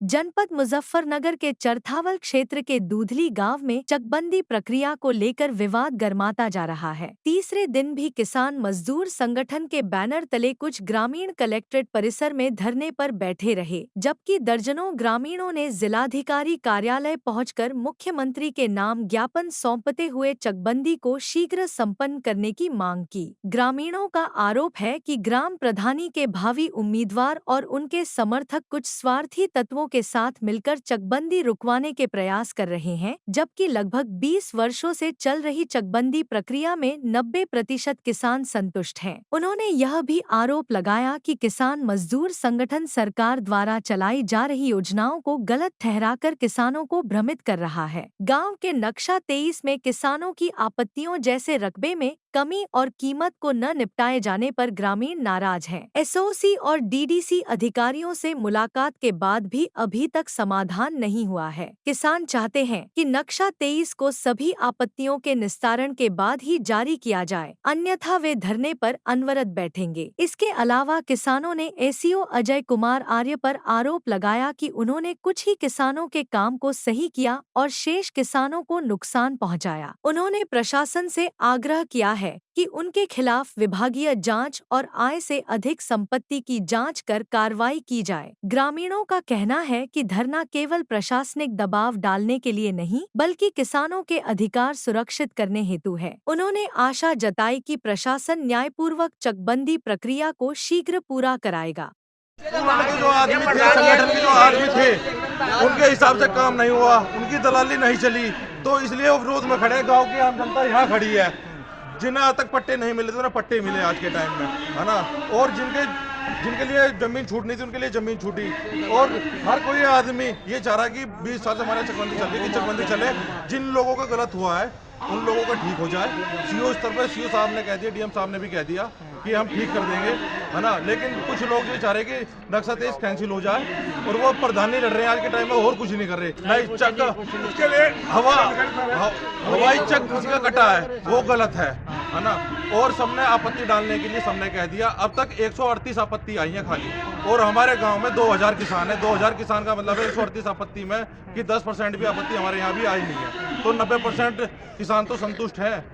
जनपद मुजफ्फरनगर के चरथावल क्षेत्र के दूधली गांव में चकबंदी प्रक्रिया को लेकर विवाद गर्माता जा रहा है। तीसरे दिन भी किसान मजदूर संगठन के बैनर तले कुछ ग्रामीण कलेक्ट्रेट परिसर में धरने पर बैठे रहे, जबकि दर्जनों ग्रामीणों ने जिलाधिकारी कार्यालय पहुंचकर मुख्यमंत्री के नाम ज्ञापन सौंपते हुए चकबंदी को शीघ्र संपन्न करने की मांग की। ग्रामीणों का आरोप है कि ग्राम प्रधानी के भावी उम्मीदवार और उनके समर्थक कुछ स्वार्थी तत्वों के साथ मिलकर चकबंदी रुकवाने के प्रयास कर रहे हैं, जबकि लगभग 20 वर्षों से चल रही चकबंदी प्रक्रिया में 90% किसान संतुष्ट हैं। उन्होंने यह भी आरोप लगाया कि किसान मजदूर संगठन सरकार द्वारा चलाई जा रही योजनाओं को गलत ठहराकर किसानों को भ्रमित कर रहा है। गांव के नक्शा 23 में किसानों की आपत्तियों जैसे रकबे में कमी और कीमत को न निपटाए जाने पर ग्रामीण नाराज हैं। एसओसी और डीडीसी अधिकारियों से मुलाकात के बाद भी अभी तक समाधान नहीं हुआ है। किसान चाहते हैं कि नक्शा 23 को सभी आपत्तियों के निस्तारण के बाद ही जारी किया जाए, अन्यथा वे धरने पर अनवरत बैठेंगे। इसके अलावा किसानों ने एसीओ अजय कुमार आर्य पर आरोप लगाया कि उन्होंने कुछ ही किसानों के काम को सही किया और शेष किसानों को नुकसान पहुंचाया। उन्होंने प्रशासन से आग्रह किया है कि उनके खिलाफ विभागीय जांच और आय से अधिक संपत्ति की जांच कर कार्रवाई की जाए। ग्रामीणों का कहना है कि धरना केवल प्रशासनिक दबाव डालने के लिए नहीं, बल्कि किसानों के अधिकार सुरक्षित करने हेतु है। उन्होंने आशा जताई कि प्रशासन न्यायपूर्वक चकबंदी प्रक्रिया को शीघ्र पूरा कराएगा। जो आदमी थे, संगठन के जो आदमी थे, उनके हिसाब से काम नहीं हुआ, उनकी दलाली नहीं चली, तो इसलिए वो विरोध में खड़े। गांव की आम जनता यहाँ खड़ी है, जिन्हें आज तक पट्टे नहीं मिले थे, उन्हें पट्टे मिले आज के टाइम में, है ना। और जिनके लिए जमीन छूटनी थी, उनके लिए जमीन छूटी। और हर कोई आदमी ये चाह रहा है कि 20 साल से हमारे चकबंदी चल रही है, कि चकबंदी चले, जिन लोगों का गलत हुआ है उन लोगों का ठीक हो जाए। सीओ स्तर पर सीओ साहब ने कह दिया, डीएम साहब ने भी कह दिया कि हम ठीक कर देंगे, है ना। लेकिन कुछ लोग ये चाह रहे कि नक्शा 23 कैंसिल हो जाए, और वो प्रधानी लड़ रहे हैं आज के टाइम में, और कुछ नहीं कर रहे। नहीं चक हवाई चक किसी का कटा है, वो गलत है ना। और सबने आपत्ति डालने के लिए सबने कह दिया। अब तक 138 आपत्ति आई है खाली, और हमारे गांव में 2000 किसान है। 2000 किसान का मतलब है 138 आपत्ति में कि 10% भी आपत्ति हमारे यहाँ भी आई नहीं है, तो 90% किसान तो संतुष्ट है।